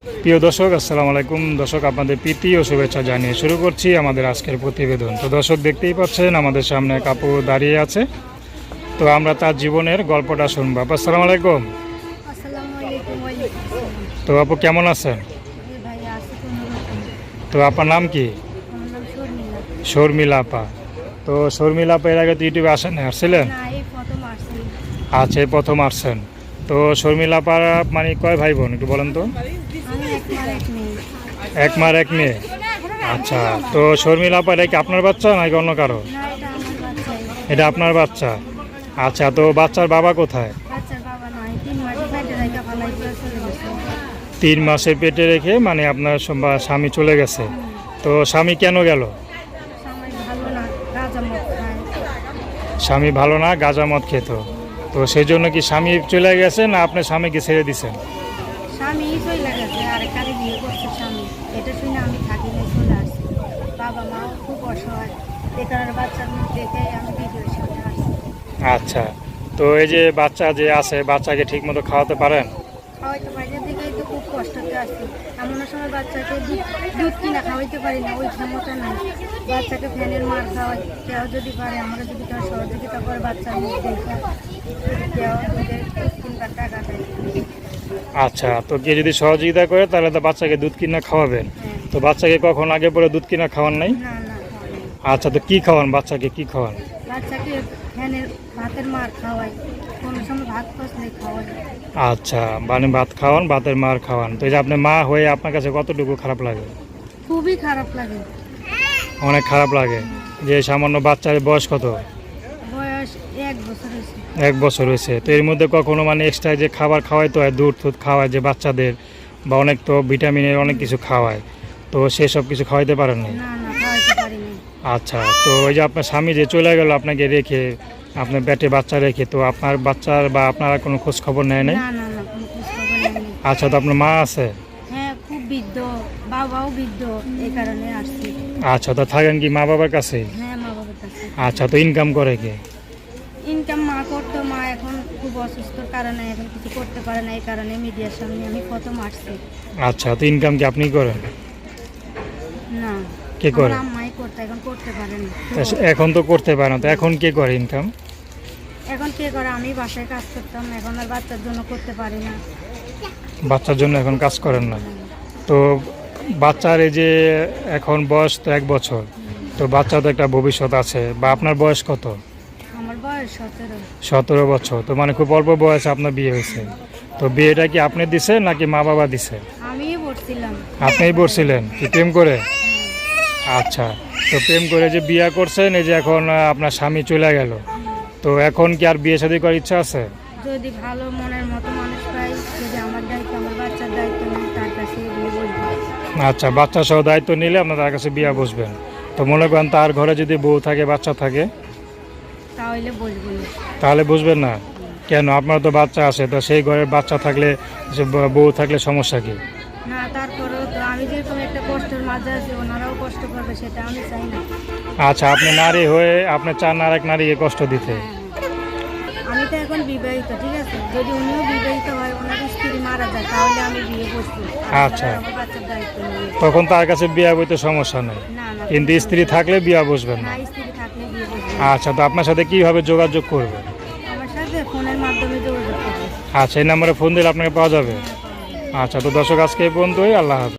প্রিয় দর্শক, আসসালামু আলাইকুম। দর্শক, আপনাদের প্রীতি ও শুভেচ্ছা জানিয়ে শুরু করছি আমাদের আজকের প্রতিবেদন। তো দর্শক, দেখতেই পাচ্ছেন আমাদের সামনে কাপু দাঁড়িয়ে আছে। তো আমরা তার জীবনের গল্পটা শুনবো। আপু, আসসালামু আলাইকুম। তো আপু কেমন আছেন? তো আপনার নাম কি? শর্মিলা আপা। তো শর্মিলা আপা এর আগে তো ইউটিউবে আসছিলেন? আচ্ছা, এই প্রথম আসছেন। তো শর্মিলা আপা মানে কয় ভাই বোন একটু বলেন তো? এক মার এক মেয়ে। আচ্ছা, তো শর্মিলা আপা এটা কি আপনার বাচ্চা নাকি অন্য কারো? এটা আপনার বাচ্চা। আচ্ছা, তো বাচ্চার বাবা কোথায়? 3 মাসের পেটে রেখে মানে আপনার স্বামী চলে গেছে। তো স্বামী কেন গেল? স্বামী ভালো না, গাঁজা মদ খেত। তো সেই জন্য কি স্বামী চলে গেছে না আপনার স্বামীকে ছেড়ে দিছেন? স্বামী চলে গেছে, আরেকটারে বিয়ে করছে স্বামী। এটা শুনে আমি থাকি না, চলে আসছি। বাবা মা খুব অসহায়, এখানে বাচ্চার মুখ দেখে আমি বিদেশে চলে আসছি। আচ্ছা, তো এই যে বাচ্চা যে আছে, বাচ্চাকে ঠিক মতো খাওয়াতে পারেন? খাওয়াইতে পারি না দেখেই তো খুব কষ্টতে আসছি। এমন সময় বাচ্চাকে দুধ কিনা খাওয়াইতে পারি না, ওই ক্ষমতা নাই। বাচ্চাকে ফ্যানের মার খাওয়াই, কেউ যদি পারে, আমরা যদি কেউ সহযোগিতা করে বাচ্চার মুখ দেখে কেউ দুধের কিনবার টাকা দেয়। আচ্ছা, তো কে যদি সহযোগিতা করে তাহলে তো বাচ্চাকে দুধ কিনা খাওয়াবেন। তো বাচ্চাকে কখন আগে পরে দুধ কিনা খাওয়ান নাই? না না, আচ্ছা, তো কি খাওয়ান বাচ্চাকে, কি খাওয়ান? বাচ্চাকে ফ্যানের ভাতের মার খাওয়াই, কোনো সময় ভাত ফসলে খাওয়াই। আচ্ছা, মানে ভাত খাওয়ান, ভাতের মার খাওয়ান। তো এই যে আপনি মা হয়ে আপনার কাছে কতটুকু খারাপ লাগে? খুবই খারাপ লাগে। অনেক খারাপ লাগে। যে সামান্য বাচ্চার বয়স কত? বয়স 1 বছর হয়েছে। 1 বছর হয়েছে। তো এর মধ্যে কখনো মানে এক্সট্রা যে খাবার খাওয়াইতে হয়, দুধ টুধ খাওয়ায় যে বাচ্চাদের, বা অনেক তো ভিটামিনের অনেক কিছু খাওয়ায়, তো সেসব কিছু খাওয়াইতে পারেন না? না না, খাওয়াইতে পারিনি। আচ্ছা, তো ওই যে আপনার স্বামী যে চলে গেল আপনাকে রেখে, আপনার পেটে বাচ্চা রেখে, তো আপনার বাচ্চার বা আপনারা কোনো খোঁজ খবর নেয় নাই? না না না, কোনো খোঁজ খবর নেয়নি। আচ্ছা, তো আপনার মা আছে? হ্যাঁ, খুব বৃদ্ধ, বাবাও বৃদ্ধ, এই কারণে আসছি। আচ্ছা, তো থাকেন কি মা বাবার কাছে? হ্যাঁ, মা বাবার কাছে। আচ্ছা, তো ইনকাম করে কে? ইনকাম মা করতো, মা এখন খুব অসুস্থর কারণে এখন কিছু করতে পারে না, এই কারণে মিডিয়ার সামনে আমি প্রথম আসছি। আচ্ছা, তো ইনকাম কি আপনি করেন? না, কে করে? আমার আম্মাই করতো, এখন করতে পারে না। এখন তো করতে পারে না, তো এখন কে করে ইনকাম? এখন কে করে? আমি বাসায় কাজ করতাম, এখন আর বাচ্চার জন্য করতে পারি না। বাচ্চার জন্য এখন কাজ করেন না? তো বাচ্চার এই যে এখন বয়স তো 1 বছর, তো বাচ্চা তো একটা ভবিষ্যৎ আছে। বা আপনার বয়স কত? আমার বয়স 17। 17 বছর। তো মানে খুব অল্প বয়সে আপনার বিয়ে হয়েছে। তো বিয়েটা কি আপনি দিছে নাকি মা বাবা দিছে? আমিই বলছিলাম। আপনিই বলছিলেন কি প্রেম করে? আচ্ছা, তো প্রেম করে যে বিয়ে করছেন, এই যে এখন আপনার স্বামী চলে গেল, তো এখন কি আর বিয়ে শাদী করার ইচ্ছা আছে? যদি ভালো মনের মতো মানুষ পাই, যদি আমার দায়িত্ব, আমার বাচ্চার দায়িত্ব নেই, তার কাছে বিয়ে বসবো। আচ্ছা, বাচ্চা সহ দায়িত্ব নিলে আপনার তার কাছে বিয়ে বসবেন। তো মনে করেন তার ঘরে যদি বউ থাকে, বাচ্চা থাকে, তাহলে বসবো না। তাহলে বুঝবেন না? কেন? আপনার তো বাচ্চা আছে, তো সেই ঘরের বাচ্চা থাকলে, যে বউ থাকলে সমস্যা কি? না, তারপরেও তো আমি যেরকম একটা কষ্টের মাঝে আছি, ওনারাও কষ্ট করবে, সেটা আমি চাই না। আচ্ছা, আপনি নারী হয়ে আপনি চান আরেক নারীকে কষ্ট দিতে? আমি তো এখন বিবাহিত, ঠিক আছে? যদি উনিও বিবাহিত হয়, ওনার স্ত্রী মারা যায়, তাহলে আমি বিয়ে বসবো। আচ্ছা, আমার বাচ্চার দায়িত্ব নিয়ে। তখন তার কাছে বিয়ে বইতে সমস্যা নেই, না না, কিন্তু স্ত্রী থাকলে বিয়ে বসবেন না, না? স্ত্রী থাকলে বিয়ে বসবো। আচ্ছা, তো আপনার সাথে কিভাবে যোগাযোগ করবে? আমার সাথে ফোনের মাধ্যমে যোগাযোগ করবে। আচ্ছা, এই নাম্বারে ফোন দিলে আপনাকে পাওয়া যাবে? আচ্ছা, তো দর্শক, আজকে এই পর্যন্তই। আল্লাহ হাফেজ।